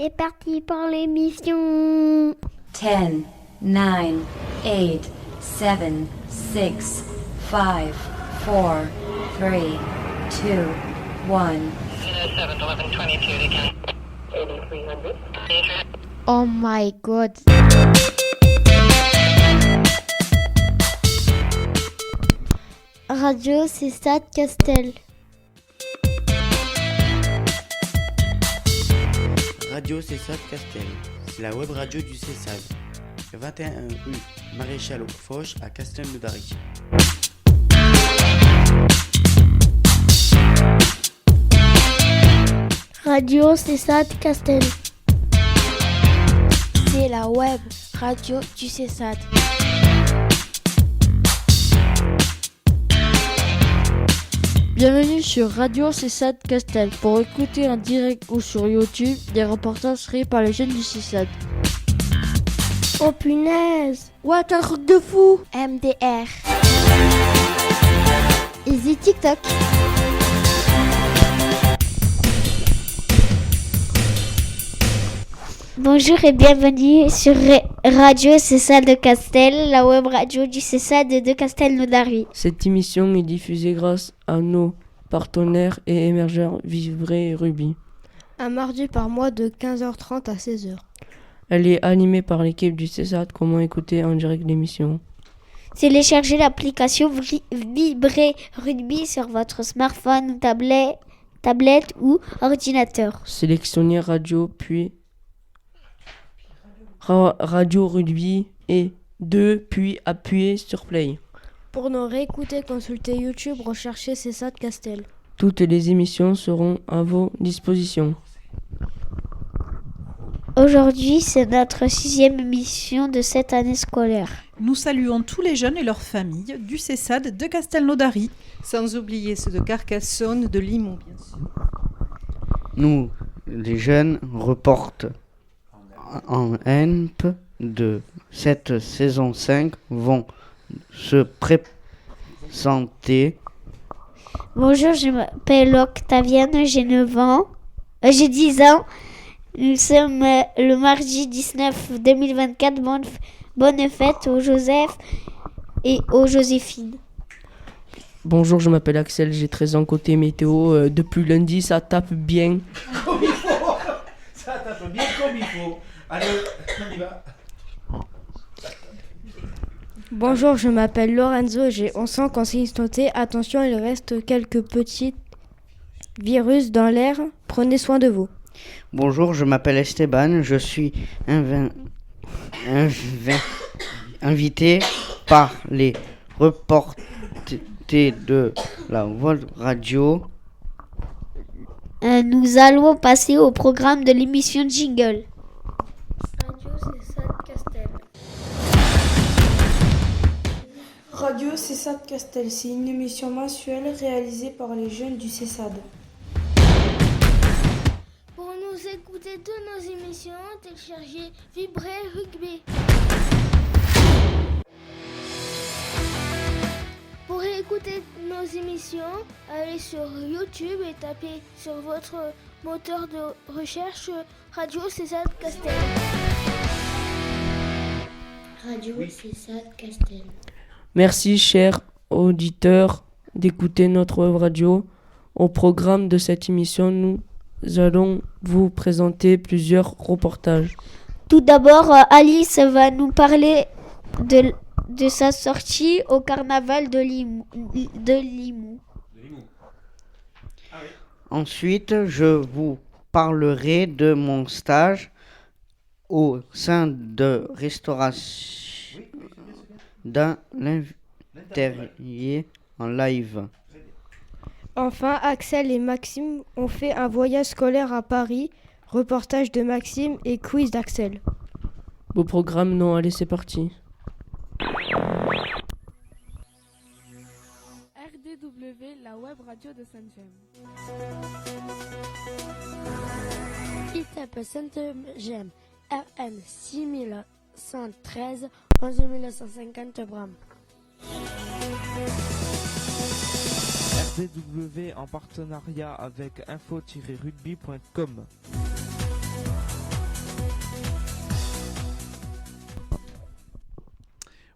C'est parti pour l'émission. 10, 9, 8, 7, 6, 5, 4, 3, 2, 1. 7, 11, 22, they can. 8300. Oh my god. Radio Cessat Castel. Radio Cessat Castel, c'est la web radio du Cessad. 21 rue Maréchal Foch à Castelnaudary. Radio Cessat Castel. C'est la web radio du Cessad. Bienvenue sur Radio Cessat Castel pour écouter en direct ou sur YouTube des reportages créés par les jeunes du Cessad. Oh punaise. What, un truc de fou! MDR. Easy TikTok. Bonjour et bienvenue sur Radio Cessad de Castel, la web radio du Cessad de Castelnaudary. Cette émission est diffusée grâce à nos partenaires et émergeurs Vivray et Ruby. Un mardi par mois de 15h30 à 16h. Elle est animée par l'équipe du Cessad. Comment écouter en direct l'émission? Téléchargez l'application Vivray Ruby sur votre smartphone, tablette ou ordinateur. Sélectionnez Radio puis Radio Ruby et 2 puis appuyez sur Play. Pour nous réécouter, consultez YouTube, recherchez Cessat Castel. Toutes les émissions seront à vos dispositions. Aujourd'hui, c'est notre 6e émission de cette année scolaire. Nous saluons tous les jeunes et leurs familles du Cessad de Castelnaudary. Sans oublier ceux de Carcassonne, de Limon, bien sûr. Nous, les jeunes, reportent en ENP de cette saison 5 vont se présenter. Bonjour, je m'appelle Octaviane, j'ai 10 ans. Nous sommes le mardi 19 2024. Bonne fête aux Joseph et aux Joséphine. Bonjour, je m'appelle Axel, j'ai 13 ans. Côté météo, depuis lundi, ça tape bien. Comme il faut. Ça tape bien comme il faut. Allez, on y va. Bonjour, je m'appelle Lorenzo, j'ai 11 ans. Conseil santé, attention, il reste quelques petits virus dans l'air. Prenez soin de vous. Bonjour, je m'appelle Esteban, je suis invité par les reporters de la web radio. Nous allons passer au programme de l'émission Jingle. Radio Cessat Castel, c'est une émission mensuelle réalisée par les jeunes du Cessad. Pour nous écouter toutes nos émissions, téléchargez Vivray Rugby. Pour écouter nos émissions, allez sur YouTube et tapez sur votre moteur de recherche Radio Cessat Castel. Radio Cessat Castel. Merci, chers auditeurs, d'écouter notre web radio. Au programme de cette émission, nous allons vous présenter plusieurs reportages. Tout d'abord, Alice va nous parler de sa sortie au carnaval de Limoux. Ah oui. Ensuite, je vous parlerai de mon stage au sein de restauration d'un l'intérieur en live. Enfin, Axel et Maxime ont fait un voyage scolaire à Paris. Reportage de Maxime et quiz d'Axel. Beau programme, non, allez, c'est parti. RDW, la web radio de Saint-James. ITEP Saint-James, RN 6113, 11150 grammes. RDW en partenariat avec info-rugby.com.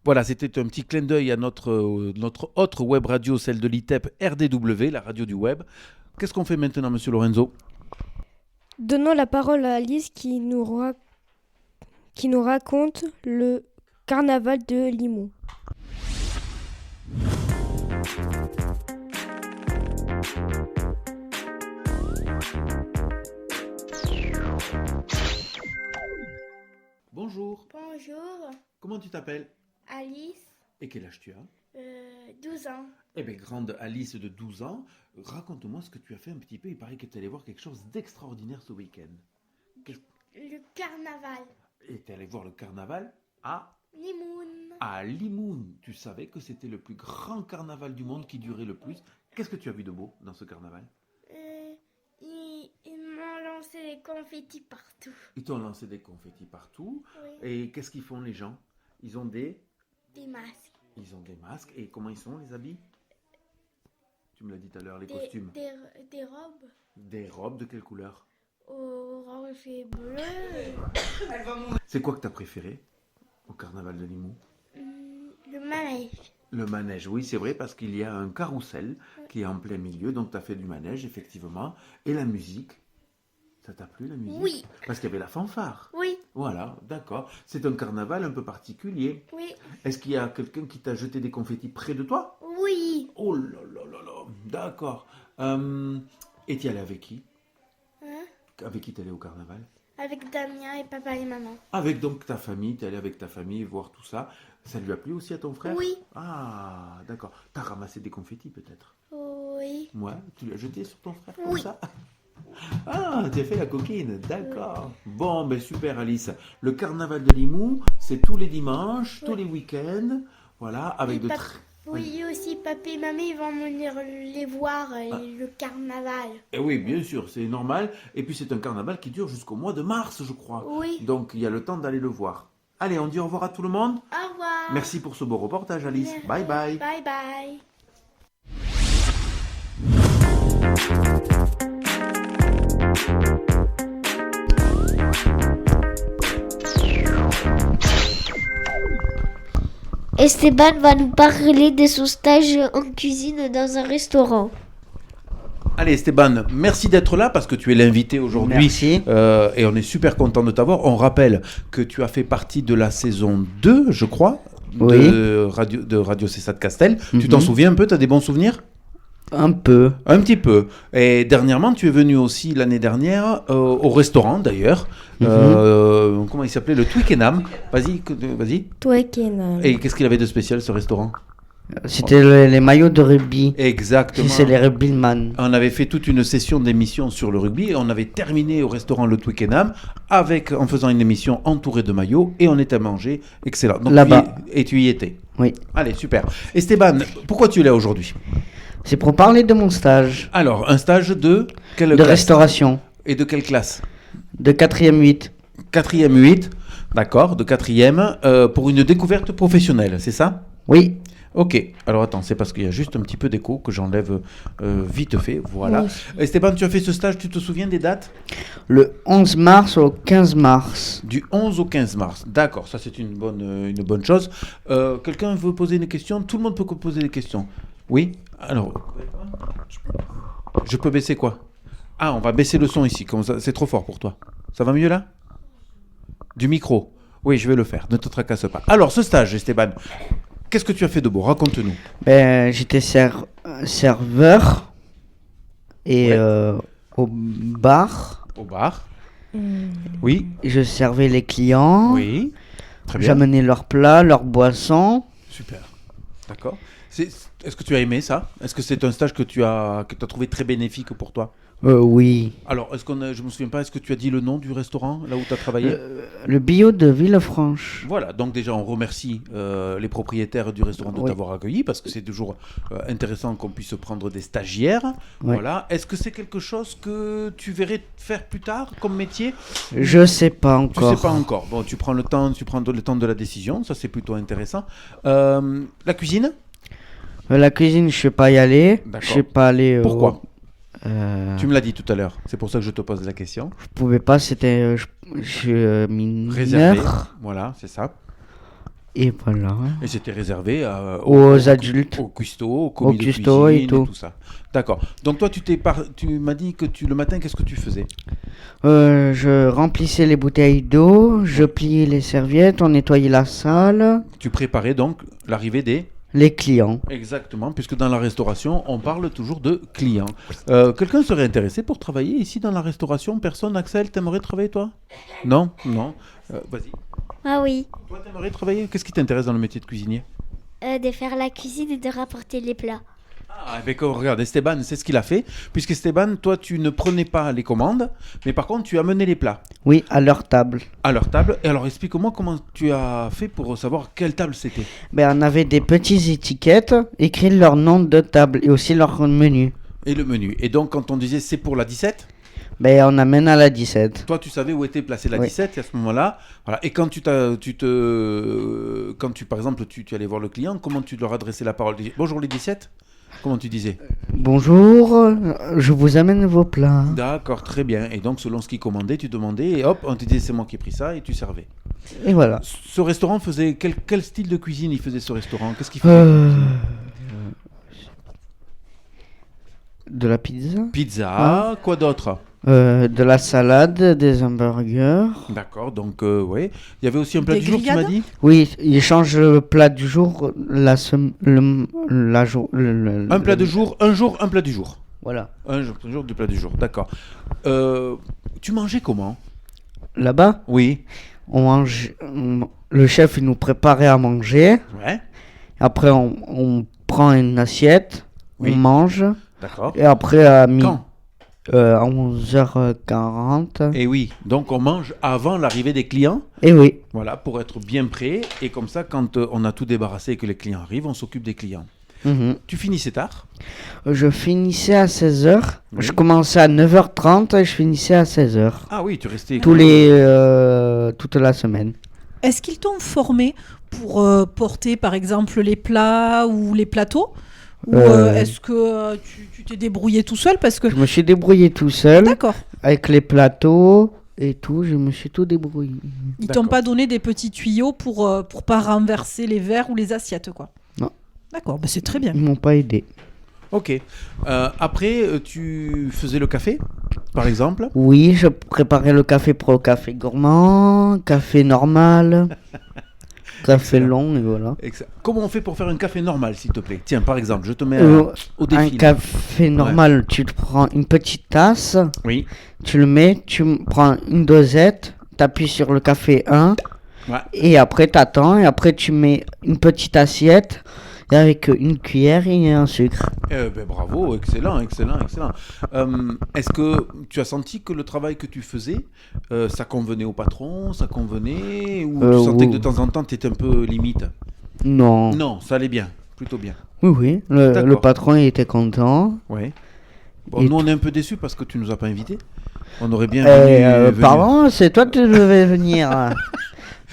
Voilà, c'était un petit clin d'œil à notre autre web radio, celle de l'ITEP RDW, la radio du web. Qu'est-ce qu'on fait maintenant, monsieur Lorenzo ? Donnons la parole à Alice qui nous raconte le carnaval de Limoux. Bonjour. Bonjour, Comment tu t'appelles ? Alice, Et quel âge tu as ? 12 ans. Eh bien, grande Alice de 12 ans, raconte-moi ce que tu as fait un petit peu. Il paraît que tu allé voir quelque chose d'extraordinaire ce week-end. Le carnaval. Et tu es allé voir le carnaval à Limoun. Limoun. Tu savais que c'était le plus grand carnaval du monde qui durait le plus. Qu'est-ce que tu as vu de beau dans ce carnaval ? Ils m'ont lancé des confettis partout. Ils t'ont lancé des confettis partout. Oui. Et qu'est-ce qu'ils font les gens ? Ils ont des masques. Ils ont des masques. Et comment ils sont les habits ? Tu me l'as dit tout à l'heure, les costumes. Des robes. Des robes de quelle couleur ? Orange et bleu. C'est quoi que tu as préféré au carnaval de Limoux ? Le manège. Le manège, oui, c'est vrai, parce qu'il y a un carrousel qui est en plein milieu, donc tu as fait du manège, effectivement. Et la musique, ça t'a plu, la musique ? Oui. Parce qu'il y avait la fanfare. Oui. Voilà, d'accord. C'est un carnaval un peu particulier. Oui. Est-ce qu'il y a quelqu'un qui t'a jeté des confettis près de toi ? Oui. Oh là là là là, d'accord. Et tu y allais avec qui ? Avec qui tu allais au carnaval ? Avec Damien et papa et maman. Avec donc ta famille, tu es allé avec ta famille voir tout ça. Ça lui a plu aussi à ton frère ? Oui. Ah, d'accord. Tu as ramassé des confettis peut-être ? Oui. Ouais, tu l'as jeté sur ton frère comme Oui. ça ? Ah, tu as fait la coquine, d'accord. Bon, ben super Alice. Le carnaval de Limoux, c'est tous les dimanches, tous les week-ends, voilà, avec de très... Oui, aussi papa et maman ils vont venir les voir, le carnaval. Et oui, bien sûr, c'est normal. Et puis c'est un carnaval qui dure jusqu'au mois de mars, je crois. Oui. Donc il y a le temps d'aller le voir. Allez, on dit au revoir à tout le monde. Au revoir. Merci pour ce beau reportage, Alice. Merci. Bye bye. Bye bye. Esteban va nous parler de son stage en cuisine dans un restaurant. Allez Esteban, merci d'être là parce que tu es l'invité aujourd'hui. Merci. Et on est super content de t'avoir. On rappelle que tu as fait partie de la saison 2, je crois, Oui. de Radio Cessat Castel. Tu t'en souviens un peu ? Tu as des bons souvenirs ? Un peu. Un petit peu. Et dernièrement, tu es venu aussi l'année dernière au restaurant d'ailleurs. Comment il s'appelait ? Le Twickenham. Vas-y. Twickenham. Et qu'est-ce qu'il avait de spécial ce restaurant ? C'était les maillots de rugby. Exactement. C'est les rugbyman. On avait fait toute une session d'émission sur le rugby et on avait terminé au restaurant Le Twickenham en faisant une émission entourée de maillots et on était à manger. Excellent. Donc, là-bas. Tu y étais. Oui. Allez, super. Esteban, pourquoi tu es là aujourd'hui ? C'est pour parler de mon stage. Alors, un stage de quelle De classe ? restauration. Et de quelle classe ? De 4e 8. 4e 8, d'accord, de 4e, pour une découverte professionnelle, c'est ça ? Oui. Ok, alors attends, c'est parce qu'il y a juste un petit peu d'écho que j'enlève vite fait, voilà. Esteban, tu as fait ce stage, tu te souviens des dates ? Le 11 mars au 15 mars. Du 11 au 15 mars, d'accord, ça c'est une bonne chose. Quelqu'un veut poser une question ? Tout le monde peut poser des questions. Oui ? Alors, je peux baisser quoi ? Ah, on va baisser le son ici, comme ça, c'est trop fort pour toi. Ça va mieux là ? Du micro ? Oui, je vais le faire, ne te tracasse pas. Alors, ce stage, Esteban, qu'est-ce que tu as fait de beau ? Raconte-nous. J'étais serveur et au bar. Au bar. Oui. Je servais les clients. Oui. Très bien. J'amenais leurs plats, leurs boissons. Super. D'accord. Est-ce que tu as aimé ça ? Est-ce que c'est un stage que tu as trouvé très bénéfique pour toi ? Oui. Alors, je me souviens pas, est-ce que tu as dit le nom du restaurant, là où tu as travaillé ? Le bio de Villefranche. Voilà, donc déjà on remercie les propriétaires du restaurant de t'avoir accueilli, parce que c'est toujours intéressant qu'on puisse prendre des stagiaires. Oui. Voilà. Est-ce que c'est quelque chose que tu verrais faire plus tard comme métier ? Je sais pas encore. Tu sais pas encore. Bon, tu prends le temps de la décision, ça c'est plutôt intéressant. La cuisine ? La cuisine, je sais pas y aller. D'accord. Je sais pas aller. Pourquoi ? Tu me l'as dit tout à l'heure, c'est pour ça que je te pose la question. Je pouvais pas, c'était je suis mineur. Réservé, voilà, c'est ça. Et voilà. Et c'était réservé aux adultes. Aux custos, aux commis de custos cuisine et tout. ça. D'accord. Donc toi, tu m'as dit que le matin, qu'est-ce que tu faisais? Je remplissais les bouteilles d'eau, je pliais les serviettes, on nettoyait la salle. Tu préparais donc l'arrivée des... Les clients. Exactement, puisque dans la restauration, on parle toujours de clients. Quelqu'un serait intéressé pour travailler ici dans la restauration? Personne? Axel, t'aimerais travailler toi? Non? Non. Vas-y. Ah oui, Toi, t'aimerais travailler? Qu'est-ce qui t'intéresse dans le métier de cuisinier? de faire la cuisine et de rapporter les plats. Ah, avec, regarde, Esteban, c'est ce qu'il a fait. Puisqu'Esteban, toi, tu ne prenais pas les commandes, mais par contre, tu amenais les plats. Oui, à leur table. À leur table. Et alors, explique-moi comment tu as fait pour savoir quelle table c'était. Ben, on avait des petites étiquettes, écrit leur nom de table et aussi leur menu. Et le menu. Et donc, quand on disait c'est pour la 17, ben, on amène à la 17. toi, tu savais où était placée la Oui. 17 et à ce moment-là. Voilà. Et quand par exemple, tu allais voir le client, comment tu leur adressais la parole? Bonjour les 17. Comment tu disais? Bonjour, je vous amène vos plats. D'accord, très bien. Et donc, selon ce qu'il commandait, tu demandais et hop, on te disait c'est moi qui ai pris ça et tu servais. Et voilà. Ce restaurant faisait quel style de cuisine il faisait ce restaurant? Qu'est-ce qu'il faisait? De la pizza. Pizza, quoi d'autre? De la salade, des hamburgers. D'accord, donc ouais. Il y avait aussi un plat Des du jour, tu m'as grillades dit? Oui, ils changent le plat du jour, la Un plat de jour, un jour, un plat du jour. Voilà. Un jour du plat du jour, d'accord. Tu mangeais comment? Là-bas, Oui. on mange. Le chef il nous préparait à manger. Ouais. Après, on prend une assiette, Oui. on mange. D'accord. Et après, à Quand? à 11h40. Et oui, donc on mange avant l'arrivée des clients. Et oui. Voilà, pour être bien prêt. Et comme ça, quand on a tout débarrassé et que les clients arrivent, on s'occupe des clients. Mhm. Tu finissais tard? Je finissais à 16h. Oui. Je commençais à 9h30 et je finissais à 16h. Ah oui, tu restais... Toute la semaine. Est-ce qu'ils t'ont formé pour porter par exemple les plats ou les plateaux? Ou est-ce que tu t'es débrouillé tout seul parce que... Je me suis débrouillé tout seul. D'accord. Avec les plateaux et tout, je me suis tout débrouillé. Ils t'ont pas donné des petits tuyaux pour pas renverser les verres ou les assiettes, quoi? Non. D'accord, bah c'est très bien. Ils m'ont pas aidé. Ok. Après, tu faisais le café, par exemple? Oui, je préparais le café pour le café gourmand, café normal, café long et voilà. Comment on fait pour faire un café normal, s'il te plaît? Tiens, par exemple, je te mets au Un défi. café normal, tu te prends une petite tasse, Oui. tu le mets, prends une dosette, t'appuies sur le café 1, Ouais. et après t'attends, et après tu mets une petite assiette avec une cuillère et un sucre. Bravo, excellent, excellent, excellent. Est-ce que tu as senti que le travail que tu faisais, ça convenait au patron, ça convenait, ou tu sentais que de temps en temps tu étais un peu limite? Non. Non, ça allait bien, plutôt bien. Oui, le D'accord. patron il était content. Ouais. Bon, Et nous on est un peu déçus parce que tu nous as pas invités. On aurait bien venu. Pardon, c'est toi qui devais venir.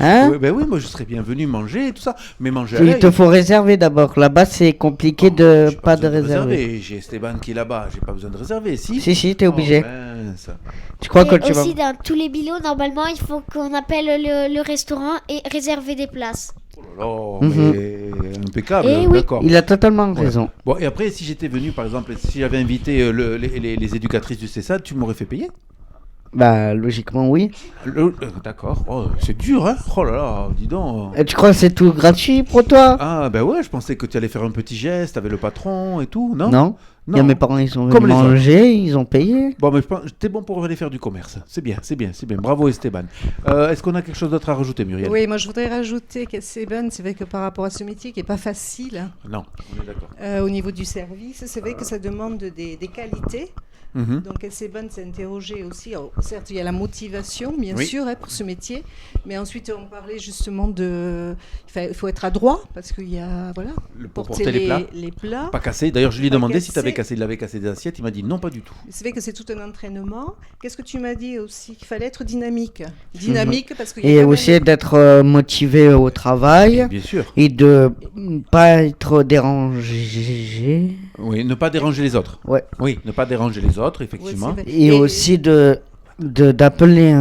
Hein? Oui, moi je serais bien venu manger et tout ça, mais manger à Il l'œil. te faut réserver d'abord. Là-bas, c'est compliqué de J'ai pas de besoin réserver. J'ai Esteban qui est là-bas, j'ai pas besoin de réserver. Si, Si, t'es obligé. Mince. Tu crois Et que tu vas... aussi, dans tous les bilots, normalement, il faut qu'on appelle le restaurant et réserver des places. Oh, Mhm. mais impeccable, Eh oui. d'accord. Il a totalement raison. Bon, et après, si j'étais venu, par exemple, si j'avais invité les éducatrices du CESAD, tu m'aurais fait payer? Bah, logiquement, oui. D'accord. Oh, c'est dur, hein? Oh là là, dis donc. Et tu crois que c'est tout gratuit pour toi? Ah, ben ouais, je pensais que tu allais faire un petit geste avec le patron et tout, non? Non. Il y a mes parents, ils sont Comme venus les autres. manger, ils ont payé. Bon, mais je pense t'es bon pour aller faire du commerce. C'est bien, c'est bien, c'est bien. Bravo, Esteban. Est-ce qu'on a quelque chose d'autre à rajouter, Muriel? Oui, moi je voudrais rajouter qu'Esteban, c'est vrai que par rapport à ce métier qui n'est pas facile, hein, Non, on est d'accord. au niveau du service, c'est vrai que ça demande des qualités. Mhm. Donc Esteban s'est interrogé aussi. Alors, certes, il y a la motivation, bien Oui. sûr, hein, pour ce métier, mais ensuite on parlait justement de... Il faut être adroit, parce qu'il y a... Voilà, Pour porter les plats. Pas cassé. D'ailleurs, je lui ai Pas demandé si cassé. il avait cassé des assiettes. Il m'a dit non, pas du tout. C'est vrai que c'est tout un entraînement. Qu'est-ce que tu m'as dit aussi? Qu'il fallait être dynamique. Dynamique, parce qu'il y a Et quand même- aussi d'être motivé au travail. Bien sûr. Et de pas être dérangé. Oui, ne pas déranger les autres. Ouais. Oui, ne pas déranger les autres, effectivement. Ouais, c'est vrai. Et aussi d'appeler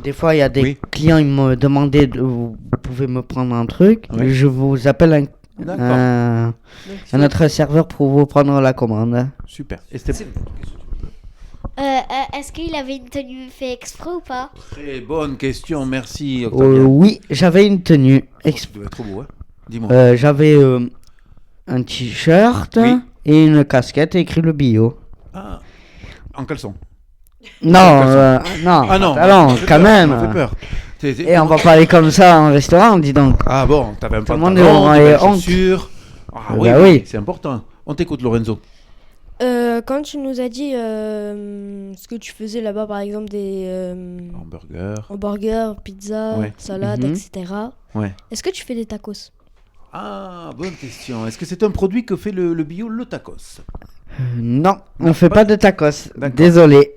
Des fois, il y a des clients, ils me demandaient, vous pouvez me prendre un truc. Oui. Je vous appelle un autre serveur pour vous prendre la commande. Super. Est-ce qu'il avait une tenue fait exprès ou pas? Très bonne question, merci Octavien. Oui, j'avais une tenue. Tu dois être trop beau, hein. Dis-moi. J'avais un t-shirt et une casquette écrit le bio. Ah, en caleçon. Non, non, Ah non, alors, ça fait quand peur, même. ça fait peur. Et on va pas aller comme ça en restaurant, dis donc. Ah bon, t'avais un Tout le monde pantalon, aura des belles honte. chaussures. Ah Bah oui, oui. c'est important. On t'écoute Lorenzo. Quand tu nous as dit ce que tu faisais là-bas, par exemple des hamburgers, pizza, Ouais. salade, Mhm. etc. Ouais. Est-ce que tu fais des tacos? Ah, bonne question. Est-ce que c'est un produit que fait le bio, le tacos? Non, on fait pas de tacos. D'accord. Désolé.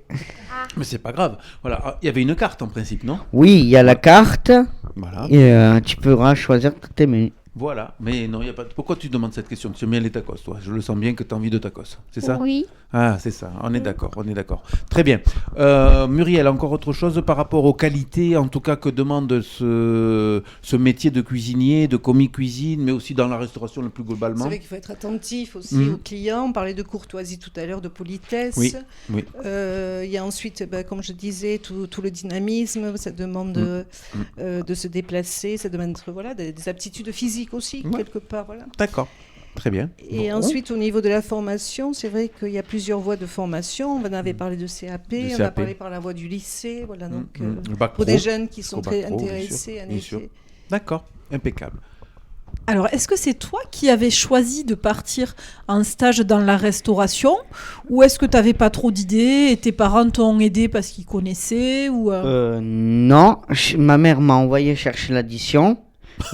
Mais c'est pas grave. Voilà, ah, il y avait une carte en principe, non? Oui, il y a la carte. Voilà. Et tu pourras choisir tes menus. Voilà, mais non, il y a pas. Pourquoi tu demandes cette question? Tu aimes bien les tacos, toi? Je le sens bien que tu as envie de tacos. C'est ça? Oui. Ah, c'est ça. On est d'accord, on est d'accord. Très bien. Muriel, encore autre chose par rapport aux qualités, en tout cas, que demande ce métier de cuisinier, de commis cuisine, mais aussi dans la restauration le plus globalement. C'est vrai qu'il faut être attentif aussi Mhm. aux clients. On parlait de courtoisie tout à l'heure, de politesse. Oui, oui. Il y a ensuite, comme je disais, tout le dynamisme. Ça demande de se déplacer. Ça demande des aptitudes physiques aussi, quelque part. Voilà. D'accord. Très bien. Et Bon. ensuite, au niveau de la formation, c'est vrai qu'il y a plusieurs voies de formation. On en avait parlé de CAP, on a CAP. parlé par la voie du lycée. Voilà, donc, Le bac pour pro, des jeunes qui sont jusqu'au très bac pro, bien intéressés sûr, à bien métier. sûr. D'accord, impeccable. Alors, est-ce que c'est toi qui avais choisi de partir en stage dans la restauration ou est-ce que tu n'avais pas trop d'idées et tes parents t'ont aidé parce qu'ils connaissaient ou Non, ma mère m'a envoyé chercher l'addition.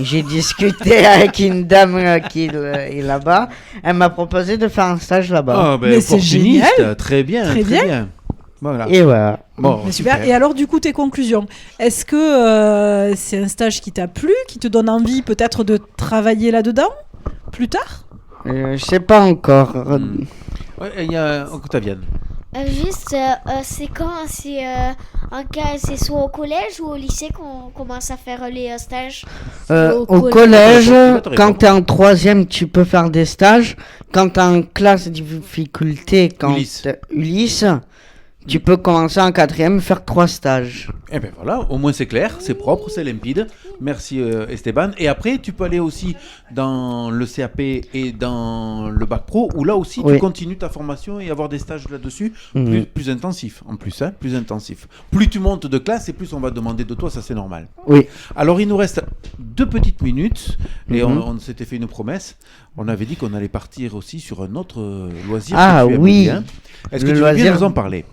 J'ai discuté avec une dame qui est là-bas. Elle m'a proposé de faire un stage là-bas. Ah, ben, Mais c'est opportuniste, génial. très bien, Très très bien. bien. Voilà. Et voilà. Bon, Mais super. Et alors, du coup, tes conclusions. Est-ce que c'est un stage qui t'a plu, qui te donne envie peut-être de travailler là-dedans plus tard? Je sais pas encore. Ouais, il y a Octavienne. C'est quand? C'est soit au collège ou au lycée qu'on commence à faire les stages? Au collège, Tu vas te quand répondre. tu es en troisième, tu peux faire des stages. Quand tu es en classe difficulté, quand Ulysse, tu peux commencer en quatrième, faire 3 stages. Eh bien voilà, au moins c'est clair, c'est propre, c'est limpide. Merci Esteban. Et après, tu peux aller aussi dans le CAP et dans le bac pro, où là aussi tu Oui. continues ta formation et avoir des stages là-dessus Mhm. plus intensifs en plus, hein, plus intensifs. Plus tu montes de classe et plus on va demander de toi, ça c'est normal. Oui. Alors il nous reste 2 petites minutes et Mhm. on s'était fait une promesse. On avait dit qu'on allait partir aussi sur un autre loisir. Ah que tu aimes oui. bien. Est-ce que Le tu veux bien loisir- nous en parler?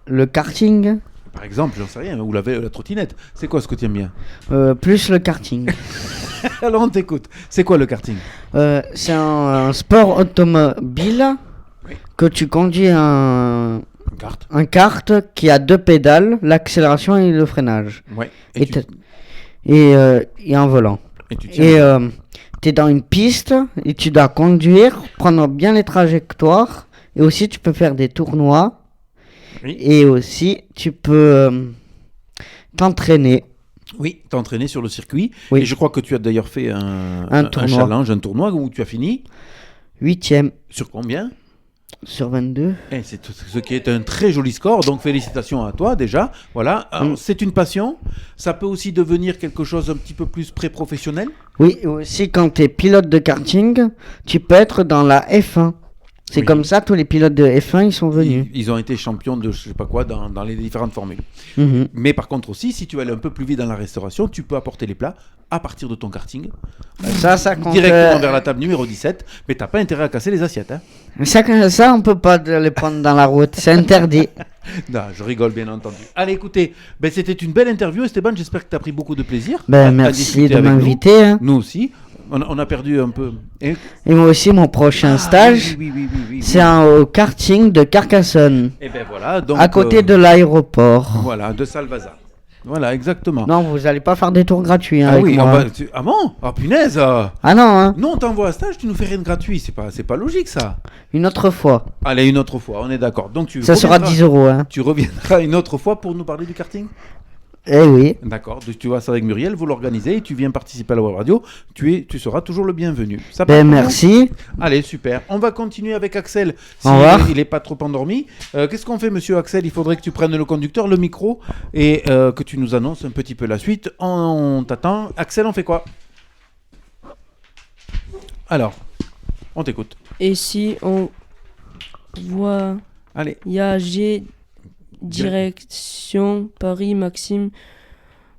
Le karting, Par exemple, j'en sais rien, ou la trottinette. C'est quoi ce que tu aimes bien? plus le karting. Alors on t'écoute. C'est quoi le karting? C'est un sport automobile que tu conduis un kart qui a 2 pédales, l'accélération et le freinage. Ouais. Et un volant. Et tu tiens. Tu es dans une piste et tu dois conduire, prendre bien les trajectoires. Et aussi, tu peux faire des tournois. Oui. Et aussi, tu peux t'entraîner. Oui, t'as entraîné sur le circuit. Oui. Et je crois que tu as d'ailleurs fait un tournoi. challenge, un tournoi où tu as fini. 8e. Sur combien? Sur 22. C'est ce qui est un très joli score, donc félicitations à toi déjà. Voilà, alors, c'est une passion. Ça peut aussi devenir quelque chose un petit peu plus pré-professionnel. Oui, aussi quand tu es pilote de karting, tu peux être dans la F1. C'est Oui. comme ça, tous les pilotes de F1, ils sont venus. Ils ont été champions de je sais pas quoi dans les différentes formules. Mhm. Mais par contre aussi, si tu veux aller un peu plus vite dans la restauration, tu peux apporter les plats à partir de ton karting. Ça compte, Directement vers la table numéro 17. Mais t'as pas intérêt à casser les assiettes. Hein. Ça, on peut pas les prendre dans la route, c'est interdit. Non, je rigole bien entendu. Allez, écoutez, c'était une belle interview, Esteban. J'espère que tu as pris beaucoup de plaisir. à Merci discuter de avec nous. m'inviter. Hein. Nous aussi. On a perdu un peu. Et moi aussi, mon prochain stage, oui. c'est au karting de Carcassonne, Et ben voilà. Donc, à côté de l'aéroport. Voilà, de Salvasa. Voilà, exactement. Non, vous allez pas faire des tours gratuits hein, Ah avec oui, moi. ah bon? Ah punaise! Ah non, hein. Non, on t'envoie un stage, tu nous fais rien de gratuit. C'est pas logique ça. Une autre fois. Allez, une autre fois, on est d'accord. Donc Ça sera 10 €. Hein. Tu reviendras une autre fois pour nous parler du karting? Eh oui. D'accord, donc tu vois ça avec Muriel, vous l'organisez et tu viens participer à la web radio. Tu seras toujours le bienvenu. Ça Ben, passe pour merci. vous ? Allez, super. On va continuer avec Axel. Si Au revoir. il n'est pas trop endormi. Qu'est-ce qu'on fait, monsieur Axel ? Il faudrait que tu prennes le conducteur, le micro et que tu nous annonces un petit peu la suite. On t'attend. Axel, on fait quoi ? Alors, on t'écoute. Et si on voit Allez. G direction Paris, Maxime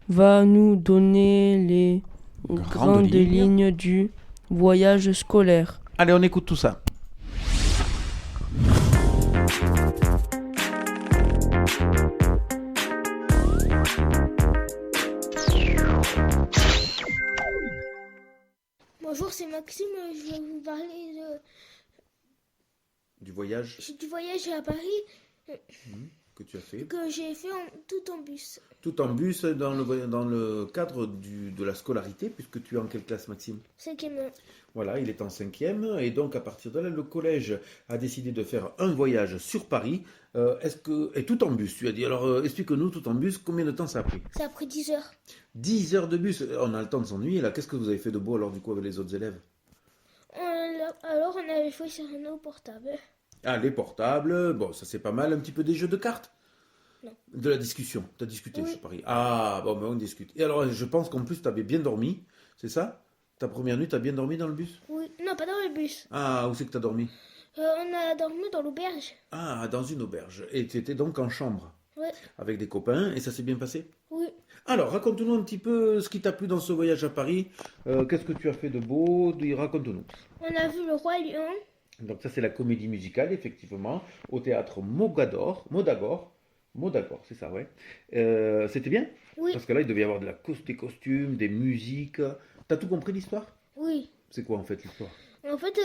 va nous donner les grandes lignes du voyage scolaire. Allez, on écoute tout ça. Bonjour, c'est Maxime. Je vais vous parler Du voyage du voyage à Paris que tu as fait. que j'ai fait tout en bus. Tout en bus dans le cadre de la scolarité, puisque tu es en quelle classe, Maxime ? 5e. Voilà, il est en 5e, et donc à partir de là, le collège a décidé de faire un voyage sur Paris. Et tout en bus, tu as dit. Alors, explique-nous, tout en bus, combien de temps ça a pris ? Ça a pris 10 heures. 10 heures de bus, on a le temps de s'ennuyer, là. Qu'est-ce que vous avez fait de beau, alors, du coup, avec les autres élèves ? Alors, on avait fait sur nos portables. Ah, les portables, bon, ça c'est pas mal. Un petit peu des jeux de cartes ? Non. De la discussion, tu as discuté Oui. sur Paris. Ah, bon, ben on discute. Et alors, je pense qu'en plus, tu avais bien dormi, c'est ça ? Ta première nuit, tu as bien dormi dans le bus ? Oui, non, pas dans le bus. Ah, où c'est que tu as dormi ? On a dormi dans l'auberge. Ah, dans une auberge. Et tu étais donc en chambre Ouais. avec des copains, et ça s'est bien passé ? Oui. Alors, raconte-nous un petit peu ce qui t'a plu dans ce voyage à Paris. Qu'est-ce que tu as fait de beau ? Raconte-nous. On a vu le roi lion. Donc ça, c'est la comédie musicale, effectivement, au théâtre Modagor, c'est ça, ouais. C'était bien ? Oui. Parce que là, il devait y avoir des costumes, des musiques. T'as tout compris l'histoire ? Oui. C'est quoi, en fait, l'histoire ? En fait,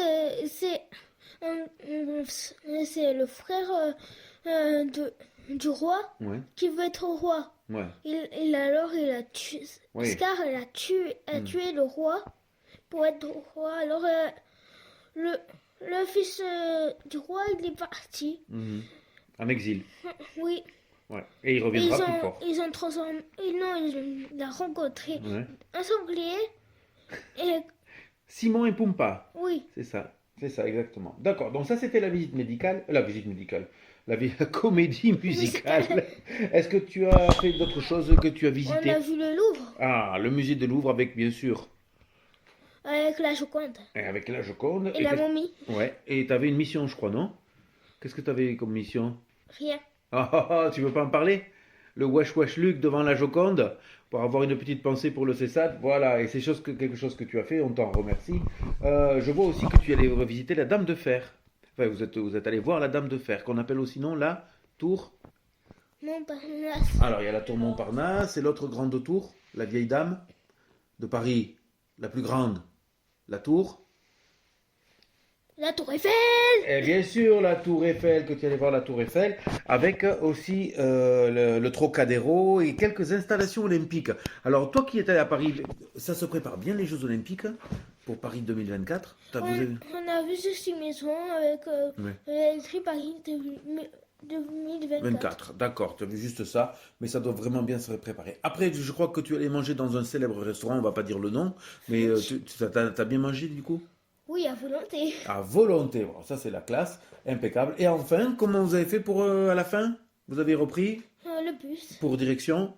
c'est le frère du roi Ouais. qui veut être roi. Ouais. Il a tué. Oui. Scar, a tué le roi pour être roi. Alors, le fils du roi, il est parti. Mhm. En exil. Oui. Ouais. Et il reviendra plus fort. Ils ont transformé. Il a rencontré Ouais. un sanglier. Et Simon et Pumpa. oui. C'est ça, exactement. D'accord, donc ça c'était la visite médicale, la comédie musicale. Est-ce que tu as fait d'autres choses que tu as On visitées ? a vu le Louvre Ah, le musée de Louvre avec, bien sûr, avec la Joconde et avec la Joconde. et la momie. Ouais, et tu avais une mission, je crois, non ? Qu'est-ce que tu avais comme mission ? Rien. Tu veux pas en parler ? Le Wesh Wesh Luc devant la Joconde, pour avoir une petite pensée pour le CESAD. Voilà, et c'est quelque chose que tu as fait, on t'en remercie. Je vois aussi que tu allais visiter la Dame de Fer. Enfin, vous êtes allé voir la Dame de Fer, qu'on appelle aussi non la Tour. Montparnasse. Alors, il y a la Tour Montparnasse et l'autre grande tour, la Vieille Dame de Paris, la plus grande, la Tour. La Tour Eiffel. Et bien sûr, la Tour Eiffel, que tu allais voir la Tour Eiffel, avec aussi le Trocadéro et quelques installations olympiques. Alors, toi qui es allé à Paris, ça se prépare bien les Jeux Olympiques pour Paris 2024 ? On a vu juste une maison avec l'écrit Paris 2024. 24, d'accord, tu as vu juste ça, mais ça doit vraiment bien se préparer. Après, je crois que tu allais manger dans un célèbre restaurant, on va pas dire le nom, mais t'as bien mangé du coup ? Oui, à volonté. À volonté, bon, ça c'est la classe, impeccable. Et enfin, comment vous avez fait pour à la fin ? Vous avez repris Le bus. pour direction ?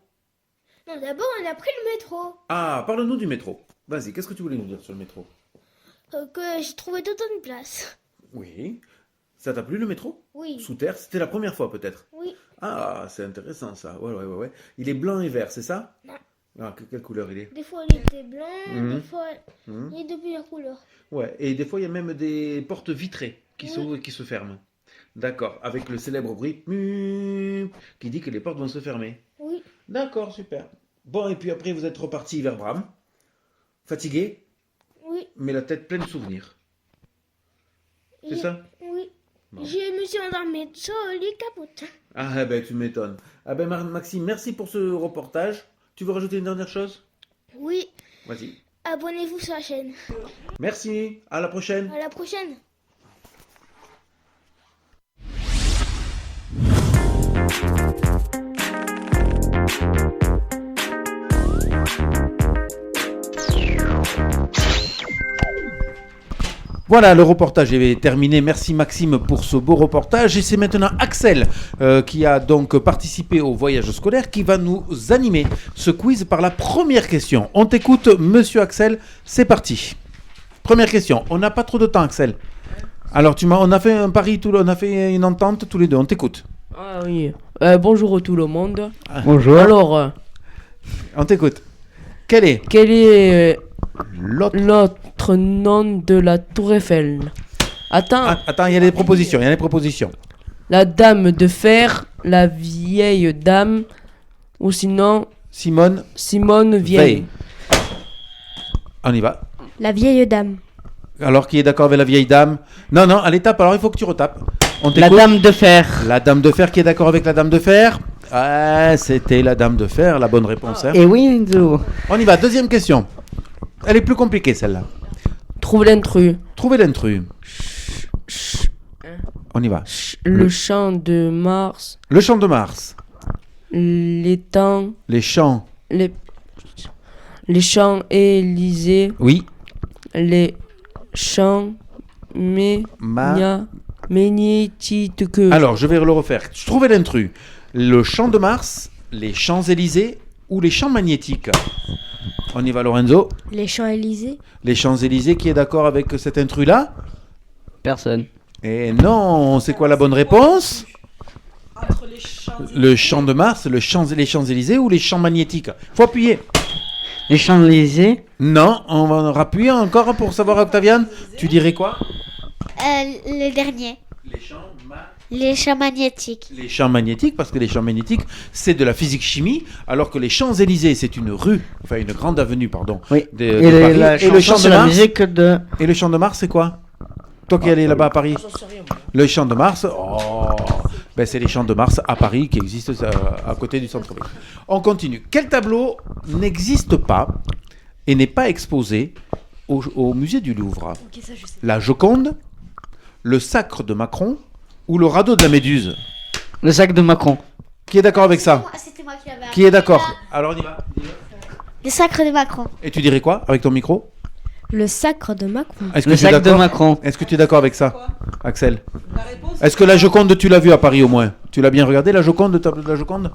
Non, d'abord, on a pris le métro. Ah, parle-nous du métro. Vas-y, qu'est-ce que tu voulais nous dire sur le métro ? Que j'ai trouvé toute une place. Oui. Ça t'a plu le métro ? Oui. Sous terre, c'était la première fois peut-être ? Oui. Ah, c'est intéressant ça. Ouais. Il est blanc et vert, c'est ça ? Non. Ah, quelle couleur il est ? Des fois, il était blanc, des fois, Mhm. il est de plusieurs couleurs. Ouais, et des fois il y a même des portes vitrées qui s'ouvrent et qui se ferment. D'accord, avec le célèbre bruit qui dit que les portes vont se fermer. Oui. D'accord, super. Bon, et puis après vous êtes reparti vers Bram. Fatigué, Oui. mais la tête pleine de souvenirs. C'est ça ? Oui. Bon. Je me suis endormie sur le lit capote. Ah ben tu m'étonnes. Ah ben Maxime, merci pour ce reportage. Tu veux rajouter une dernière chose ? Oui. Vas-y. Abonnez-vous sur la chaîne. Merci, à la prochaine. À la prochaine. Voilà, le reportage est terminé. Merci Maxime pour ce beau reportage. Et c'est maintenant Axel qui a donc participé au voyage scolaire qui va nous animer ce quiz par la première question. On t'écoute, monsieur Axel, c'est parti. Première question, on n'a pas trop de temps, Axel. Alors, on a fait un pari, on a fait une entente tous les deux, on t'écoute. Ah oui. Bonjour tout le monde. Bonjour. Alors, on t'écoute. Quel est l'autre nom de la Tour Eiffel? Attends, il y a des propositions. La Dame de Fer, la Vieille Dame, ou sinon Simone Veil. On y va. La Vieille Dame. Alors, qui est d'accord avec la Vieille Dame? Non, allez, tape, alors il faut que tu retapes. La Dame de Fer. La Dame de Fer, qui est d'accord avec la Dame de Fer? Ah, c'était la Dame de Fer, la bonne réponse. Hein. Et oui, Enzo. On y va, deuxième question. Elle est plus compliquée, celle-là. Trouve l'intrus. On y va. Le champ de Mars. Le champ de Mars. Les champs Élysées. Oui. Les champs magnétiques. Alors, je vais le refaire. Je trouvais l'intrus. Le champ de Mars, les Champs-Élysées ou les champs magnétiques? On y va, Lorenzo. Les Champs-Élysées. Les Champs-Élysées, qui est d'accord avec cet intrus-là? Personne. Et non, c'est quoi la bonne réponse? Le champ de Mars, les Champs-Élysées ou les champs magnétiques? Faut appuyer. Les Champs-Élysées? Non, on va rappuyer encore pour savoir, Octaviane. Tu dirais quoi? Le dernier. Les champs magnétiques. Les champs magnétiques, parce que les champs magnétiques, c'est de la physique-chimie, alors que les Champs-Élysées, c'est une rue, enfin une grande avenue, pardon. Oui. de Paris. Et le champ de la Mars, musique de... Et le champ de Mars, c'est quoi? Toi qui es allé là-bas à Paris. Le champ de Mars, c'est les champs de Mars à Paris qui existent à côté du centre-ville. On continue. Quel tableau n'existe pas et n'est pas exposé au musée du Louvre? La Joconde, le sacre de Macron ou le radeau de la Méduse? Le sacre de Macron. Qui est d'accord avec ça? C'était moi qui l'avais. Qui est d'accord? Alors on y va. Le sacre de Macron. Et tu dirais quoi avec ton micro? Le sacre de Macron. Le sacre de Macron. Est-ce que tu es d'accord avec ça, Axel? Est-ce que la Joconde, tu l'as vue à Paris au moins? Tu l'as bien regardé, la Joconde, le tableau de la Joconde?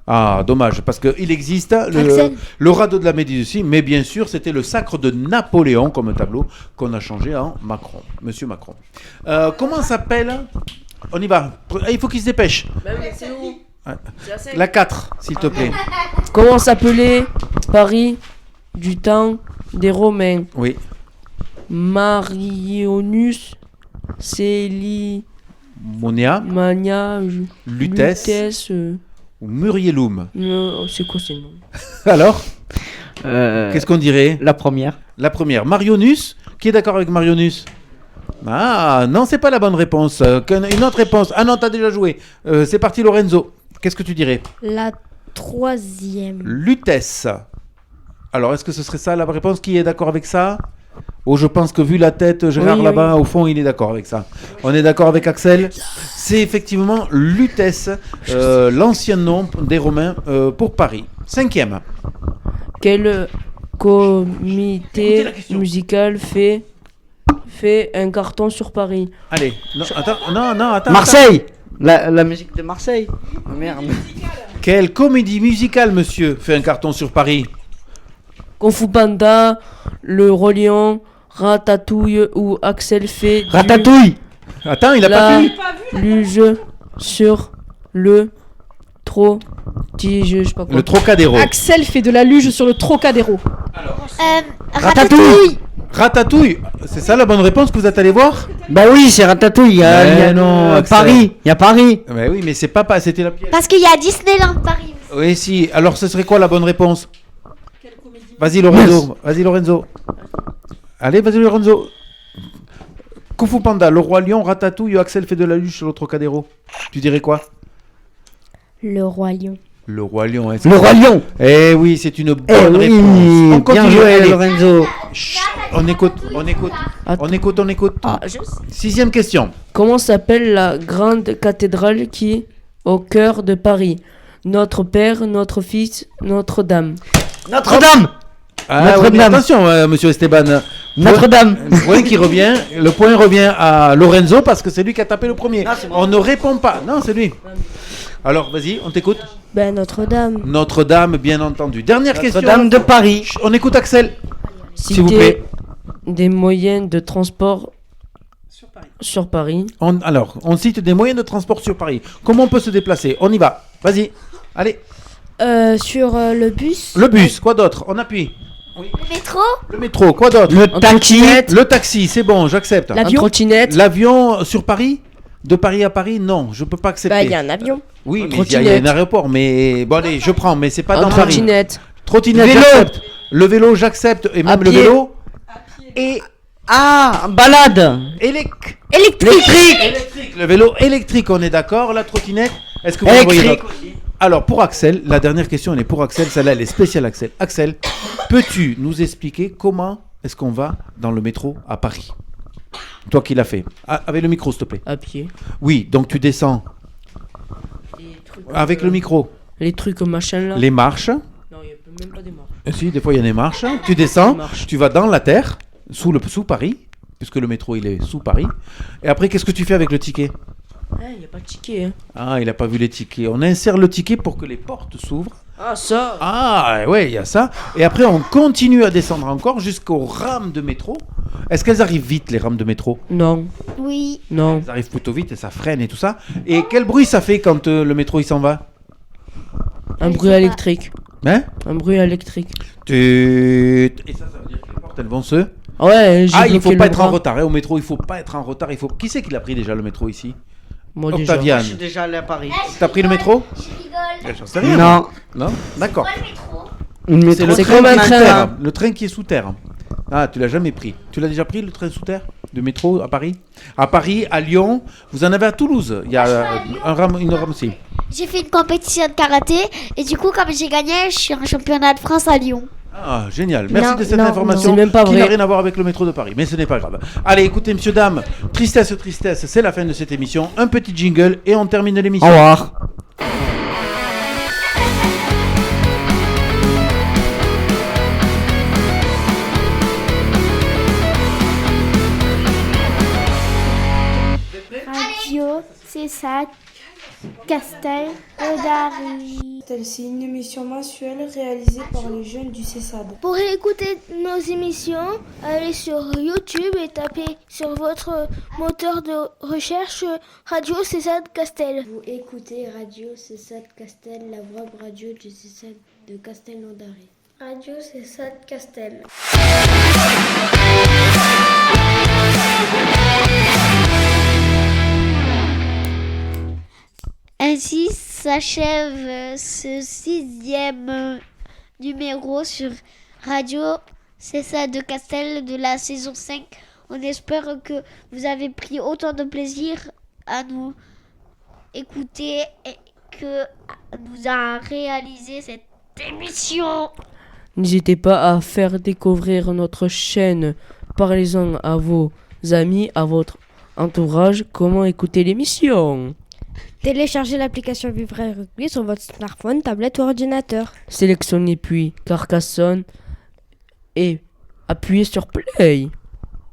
Ah, dommage, parce qu'il existe le radeau de la Méduse aussi, mais bien sûr, c'était le sacre de Napoléon comme tableau qu'on a changé en Macron, Monsieur Macron. Comment s'appelle? On y va. Il faut qu'il se dépêche. La 4, s'il te plaît. Comment s'appelait Paris du temps des Romains? Oui. Marionius, Monia, Lutèce, ou Murielum. C'est quoi ces noms? Alors qu'est-ce qu'on dirait? La première. Marionus. Qui est d'accord avec Marionus? Ah, non, c'est pas la bonne réponse. Une autre réponse. Ah non, t'as déjà joué. C'est parti, Lorenzo. Qu'est-ce que tu dirais? La troisième. Lutèce. Alors, est-ce que ce serait ça la réponse? Qui est d'accord avec ça? Oh, je pense que vu la tête, Gérard là-bas, au fond, il est d'accord avec ça. On est d'accord avec Axel? C'est effectivement Lutèce, l'ancien nom des Romains pour Paris. 5e. Quel comité musical fait un carton sur Paris? Allez, attends. Marseille. La musique de Marseille. Oh, merde. Quelle comédie musicale, monsieur, fait un carton sur Paris? Kung Fu Panda, Le Roi Lion, Ratatouille ou Axel fait Ratatouille. Attends, il a pas vu. Luge sur le je sais pas quoi. Le Trocadéro. Axel fait de la luge sur le Trocadéro. Ratatouille. C'est ça la bonne réponse que vous êtes allé voir? Bah oui, c'est Ratatouille. Il y a Paris. Il y a Paris. Mais oui, mais c'est pas c'était la pièce. Parce qu'il y a Disneyland Paris. Oui, si. Alors, ce serait quoi la bonne réponse? Vas-y, Lorenzo. Allez, vas-y, Lorenzo. Kung Fu Panda, Le Roi Lion, Ratatouille, Axel fait de la luge sur le Trocadéro. Tu dirais quoi? Le Roi Lion. Le Roi Lion. Le Roi Lion. Eh oui, c'est une bonne réponse. On continue. Bien joué, Lorenzo. Chut, on écoute. Ah, 6e question. Comment s'appelle la grande cathédrale qui est au cœur de Paris? Notre Père, notre Fils, Notre-Dame. Notre-Dame. Ah, ouais, mais attention, monsieur Esteban. Notre-Dame. Le point revient à Lorenzo parce que c'est lui qui a tapé le premier. On ne répond pas. Non, c'est lui. Alors, vas-y, on t'écoute. Ben, Notre-Dame. Notre-Dame, bien entendu. Dernière question. Notre-Dame de Paris. On écoute Axel. S'il vous Citez plaît. des moyens de transport sur Paris. On cite des moyens de transport sur Paris. Comment on peut se déplacer? On y va. Vas-y. Allez. Sur le bus. Le bus, quoi d'autre? On appuie. Le métro. Le métro, quoi d'autre? Le taxi. Le taxi, c'est bon, j'accepte. L'avion. Trottinette. L'avion sur Paris? De Paris à Paris? Non, je peux pas accepter. Bah, il y a un avion. Oui, Un mais il y a un aéroport. Mais bon, allez, je prends, mais c'est pas dans Paris. Trottinette. Trottinette, Vélo. j'accepte. Le vélo, j'accepte. Et même le pied. vélo. Et balade. Électrique. Électrique. Le vélo électrique, on est d'accord. La trottinette, est-ce que vous en voyez Électrique. d'autres? Alors, pour Axel, la dernière question, elle est pour Axel. Celle-là, elle est spéciale, Axel. Axel, peux-tu nous expliquer comment est-ce qu'on va dans le métro à Paris? Toi qui l'as fait. Avec le micro, s'il te plaît. À pied. Oui, donc tu descends. Avec le micro. Les trucs machin là. Les marches. Non, il n'y a même pas des marches. Si, des fois, il y a des marches. Tu descends, Des marches. tu vas dans la terre, sous Paris, puisque le métro, il est sous Paris. Et après, qu'est-ce que tu fais avec le ticket? Il n'y a pas de ticket. Hein. Ah, il n'a pas vu les tickets. On insère le ticket pour que les portes s'ouvrent. Ah, ça. Ah, ouais, il y a ça. Et après, on continue à descendre encore jusqu'aux rames de métro. Est-ce qu'elles arrivent vite, les rames de métro? Non. Oui. Non. Elles arrivent plutôt vite et ça freine et tout ça. Et quel bruit ça fait quand le métro, il s'en va? Un bruit électrique. Hein? Un bruit électrique. Et ça veut dire que les portes, elles vont se... Ouais, j'ai Ah, il bloqué faut le pas être en bras. retard. Au métro, il faut pas être en retard. Qui c'est qui l'a pris déjà, le métro, ici? Moi déjà. Octaviane. Je suis déjà allé à Paris. T'as pris le métro? Je rigole. J'en sais rien. Non. Non? D'accord. Pas le métro. Une C'est métro. le C'est train comme un qui est sous train. terre. Le train qui est sous terre. Ah, tu l'as jamais pris. Tu l'as déjà pris, le train sous terre de métro à Paris? À Paris, à Lyon. Vous en avez à Toulouse. Il y a une rame aussi. J'ai fait une compétition de karaté et du coup, comme j'ai gagné, je suis en championnat de France à Lyon. Ah, génial. Merci Non, de cette non, information non. C'est même pas qui vrai. n'a rien à voir avec le métro de Paris. Mais ce n'est pas grave. Allez, écoutez, messieurs, dames. Tristesse, c'est la fin de cette émission. Un petit jingle et on termine Au l'émission. revoir. Radio, c'est ça. Castel, Odari. C'est une émission mensuelle réalisée par les jeunes du CESAD. Pour écouter nos émissions, allez sur YouTube et tapez sur votre moteur de recherche Radio CESAD Castel. Vous écoutez Radio CESAD Castel, la web radio du CESAD de Castelnaudary. Radio CESAD Castel. Ainsi s'achève ce 6e numéro sur Radio CESAD de Castel de la saison 5. On espère que vous avez pris autant de plaisir à nous écouter et que nous a réalisé cette émission. N'hésitez pas à faire découvrir notre chaîne. Parlez-en à vos amis, à votre entourage, comment écouter l'émission. Téléchargez l'application Vivre Rugby sur votre smartphone, tablette ou ordinateur. Sélectionnez puis Carcassonne et appuyez sur Play.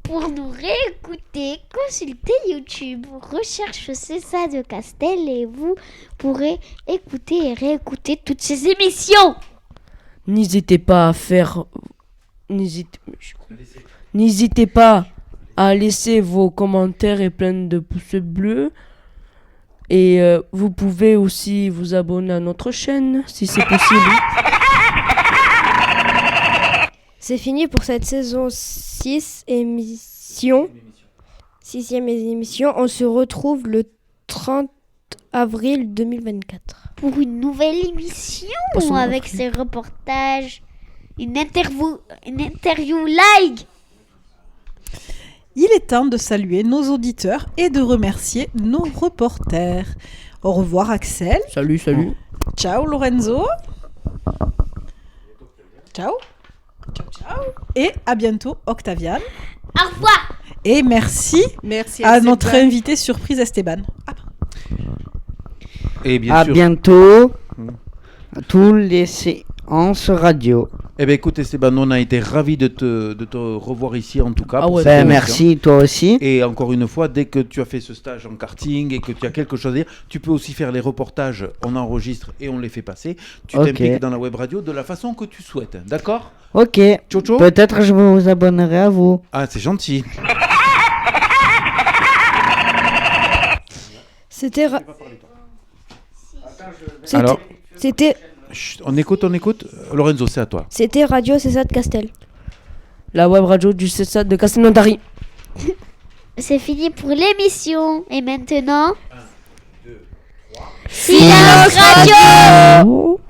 Pour nous réécouter, consultez YouTube, recherche CESAD de Castel et vous pourrez écouter et réécouter toutes ces émissions. N'hésitez pas à faire... N'hésitez pas à laisser vos commentaires et plein de pouces bleus. Et vous pouvez aussi vous abonner à notre chaîne si c'est possible. C'est fini pour cette saison 6 émission. 6e émission. On se retrouve le 30 avril 2024. Pour une nouvelle émission avec ses reportages, une interview live. Il est temps de saluer nos auditeurs et de remercier nos reporters. Au revoir Axel. Salut. Ciao Lorenzo. Ciao. Et à bientôt Octaviane. Au revoir. Et merci à notre invité surprise Esteban. Et bien À sûr. bientôt. À tous les séances radio. Eh bien, écoute, Esteban, on a été ravis de te revoir ici, en tout cas. Ah ouais, ben, merci, toi aussi. Et encore une fois, dès que tu as fait ce stage en karting et que tu as quelque chose à dire, tu peux aussi faire les reportages, on enregistre et on les fait passer. Tu t'impliques dans la web radio de la façon que tu souhaites, d'accord? Ok. Chocho? Peut-être je vous abonnerai à vous. Ah, c'est gentil. C'était... Alors C'était... Chut, on écoute. Lorenzo, c'est à toi. C'était Radio CESA de Castel. La web radio du CESA de Castelnaudary. C'est fini pour l'émission. Et maintenant... 1, 2, 3... Silence Radio!